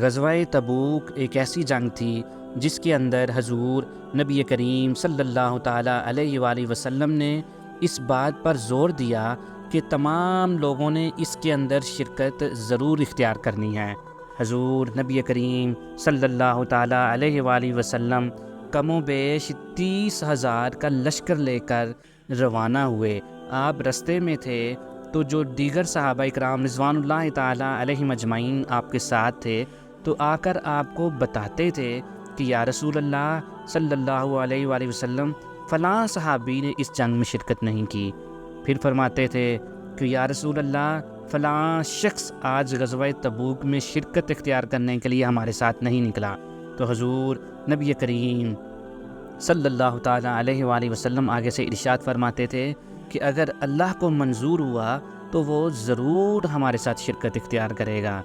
غزوہ تبوک ایک ایسی جنگ تھی جس کے اندر حضور نبی کریم صلی اللہ تعالیٰ علیہ وآلہ وسلم نے اس بات پر زور دیا کہ تمام لوگوں نے اس کے اندر شرکت ضرور اختیار کرنی ہے۔ حضور نبی کریم صلی اللہ تعالیٰ علیہ وآلہ وسلم کم و بیش 30,000 کا لشکر لے کر روانہ ہوئے۔ آپ رستے میں تھے تو جو دیگر صحابہ اکرام رضوان اللہ تعالیٰ علیہم اجمعین آپ کے ساتھ تھے تو آ کر آپ کو بتاتے تھے کہ یا رسول اللہ صلی اللہ علیہ وآلہ وسلم فلاں صحابی نے اس جنگ میں شرکت نہیں کی۔ پھر فرماتے تھے کہ یا رسول اللہ فلاں شخص آج غزوہ تبوک میں شرکت اختیار کرنے کے لیے ہمارے ساتھ نہیں نکلا۔ تو حضور نبی کریم صلی اللہ تعالیٰ علیہ وآلہ وسلم آگے سے ارشاد فرماتے تھے کہ اگر اللہ کو منظور ہوا تو وہ ضرور ہمارے ساتھ شرکت اختیار کرے گا۔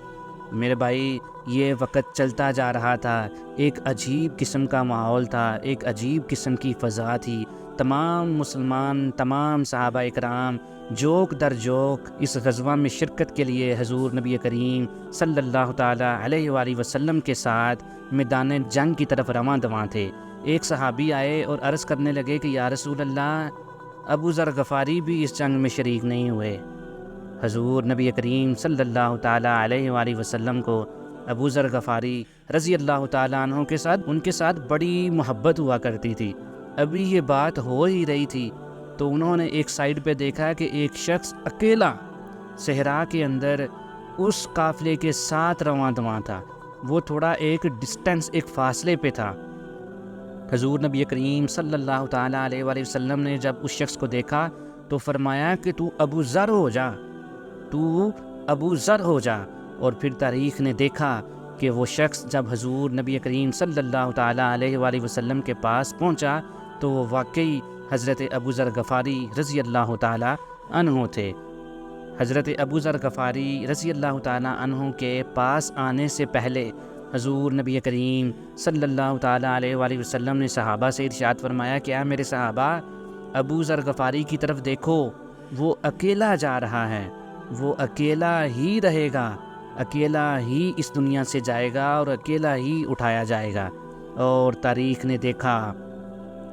میرے بھائی، یہ وقت چلتا جا رہا تھا، ایک عجیب قسم کا ماحول تھا، ایک عجیب قسم کی فضا تھی۔ تمام مسلمان، تمام صحابہ اکرام جوک در جوک اس غزوہ میں شرکت کے لیے حضور نبی کریم صلی اللہ تعالیٰ علیہ وآلہ وسلم کے ساتھ میدان جنگ کی طرف رواں دواں تھے۔ ایک صحابی آئے اور عرض کرنے لگے کہ یا رسول اللہ ابو ذر غفاری بھی اس جنگ میں شریک نہیں ہوئے۔ حضور نبی کریم صلی اللہ تعالیٰ علیہ وآلہ وسلم کو ابو ذر غفاری رضی اللہ تعالیٰ عنہ کے ساتھ ان کے ساتھ بڑی محبت ہوا کرتی تھی۔ ابھی یہ بات ہو ہی رہی تھی تو انہوں نے ایک سائیڈ پہ دیکھا کہ ایک شخص اکیلا صحرا کے اندر اس قافلے کے ساتھ رواں دواں تھا۔ وہ تھوڑا ایک ڈسٹنس، ایک فاصلے پہ تھا۔ حضور نبی کریم صلی اللہ تعالیٰ علیہ وآلہ وسلم نے جب اس شخص کو دیکھا تو فرمایا کہ تو ابو ذر ہو جا، تو ابو ذر ہو جا۔ اور پھر تاریخ نے دیکھا کہ وہ شخص جب حضور نبی کریم صلی اللہ تعالیٰ علیہ وآلہ وسلم کے پاس پہنچا تو وہ واقعی حضرت ابو ذر غفاری رضی اللہ تعالیٰ عنہ تھے۔ حضرت ابو ذر غفاری رضی اللہ تعالیٰ عنہ کے پاس آنے سے پہلے حضور نبی کریم صلی اللہ تعالیٰ علیہ وآلہ وسلم نے صحابہ سے ارشاد فرمایا کہ اے میرے صحابہ، ابو ذر غفاری کی طرف دیکھو، وہ اکیلا جا رہا ہے، وہ اکیلا ہی رہے گا، اکیلا ہی اس دنیا سے جائے گا اور اکیلا ہی اٹھایا جائے گا۔ اور تاریخ نے دیکھا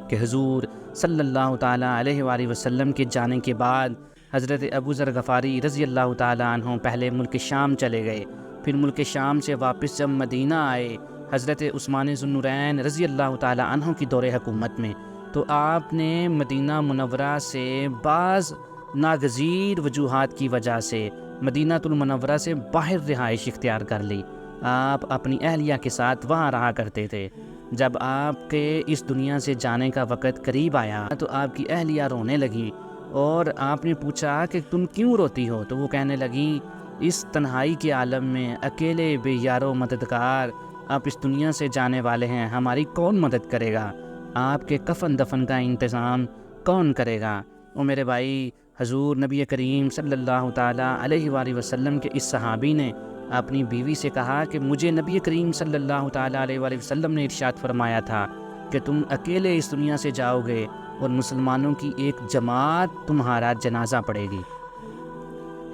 کہ حضور صلی اللہ تعالیٰ علیہ وآلہ وسلم کے جانے کے بعد حضرت ابو ذر غفاری رضی اللہ تعالیٰ عنہ پہلے ملک شام چلے گئے، پھر ملک شام سے واپس جب مدینہ آئے حضرت عثمان ذو النورین رضی اللہ تعالیٰ عنہ کی دور حکومت میں، تو آپ نے مدینہ منورہ سے بعض ناگزیر وجوہات کی وجہ سے مدینہ المنورہ سے باہر رہائش اختیار کر لی۔ آپ اپنی اہلیہ کے ساتھ وہاں رہا کرتے تھے۔ جب آپ کے اس دنیا سے جانے کا وقت قریب آیا تو آپ کی اہلیہ رونے لگیں اور آپ نے پوچھا کہ تم کیوں روتی ہو؟ تو وہ کہنے لگیں اس تنہائی کے عالم میں اکیلے بے یار و مددگار آپ اس دنیا سے جانے والے ہیں، ہماری کون مدد کرے گا؟ آپ کے کفن دفن کا انتظام کون کرے گا؟ اور میرے بھائی، حضور نبی کریم صلی اللہ تعالیٰ علیہ وآلہ وسلم کے اس صحابی نے اپنی بیوی سے کہا کہ مجھے نبی کریم صلی اللہ تعالیٰ علیہ وآلہ وسلم نے ارشاد فرمایا تھا کہ تم اکیلے اس دنیا سے جاؤ گے اور مسلمانوں کی ایک جماعت تمہارا جنازہ پڑھے گی۔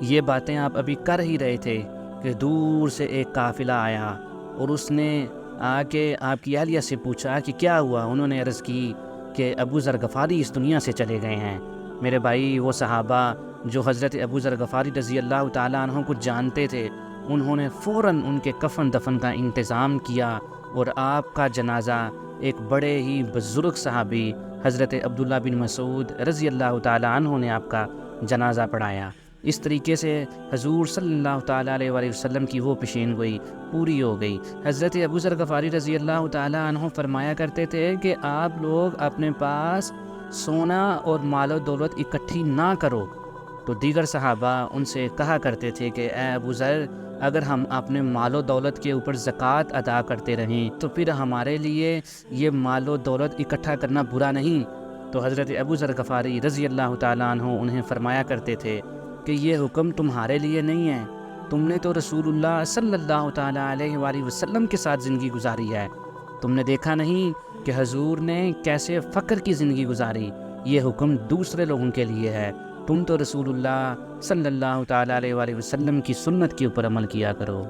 یہ باتیں آپ ابھی کر ہی رہے تھے کہ دور سے ایک قافلہ آیا اور اس نے آ کے آپ کی اہلیہ سے پوچھا کہ کیا ہوا؟ انہوں نے عرض کی کہ ابو ذر غفاری اس دنیا سے چلے گئے ہیں۔ میرے بھائی، وہ صحابہ جو حضرت ابو ذر غفاری رضی اللہ تعالیٰ عنہ کو جانتے تھے، انہوں نے فوراً ان کے کفن دفن کا انتظام کیا اور آپ کا جنازہ ایک بڑے ہی بزرگ صحابی حضرت عبداللہ بن مسعود رضی اللہ تعالیٰ عنہ نے آپ کا جنازہ پڑھایا۔ اس طریقے سے حضور صلی اللہ تعالیٰ علیہ وآلہ وسلم کی وہ پیشین گوئی پوری ہو گئی۔ حضرت ابو ذر غفاری رضی اللہ تعالیٰ عنہ فرمایا کرتے تھے کہ آپ لوگ اپنے پاس سونا اور مال و دولت اکٹھی نہ کرو، تو دیگر صحابہ ان سے کہا کرتے تھے کہ اے ابو ذر، اگر ہم اپنے مال و دولت کے اوپر زکوٰۃ ادا کرتے رہیں تو پھر ہمارے لیے یہ مال و دولت اکٹھا کرنا برا نہیں۔ تو حضرت ابو ذر غفاری رضی اللہ تعالیٰ عنہ انہیں فرمایا کرتے تھے کہ یہ حکم تمہارے لیے نہیں ہے، تم نے تو رسول اللہ صلی اللہ تعالیٰ علیہ وآلہ وسلم کے ساتھ زندگی گزاری ہے، تم نے دیکھا نہیں کہ حضور نے کیسے فقر کی زندگی گزاری، یہ حکم دوسرے لوگوں کے لیے ہے، تم تو رسول اللہ صلی اللہ تعالیٰ علیہ وآلہ وسلم کی سنت کے اوپر عمل کیا کرو۔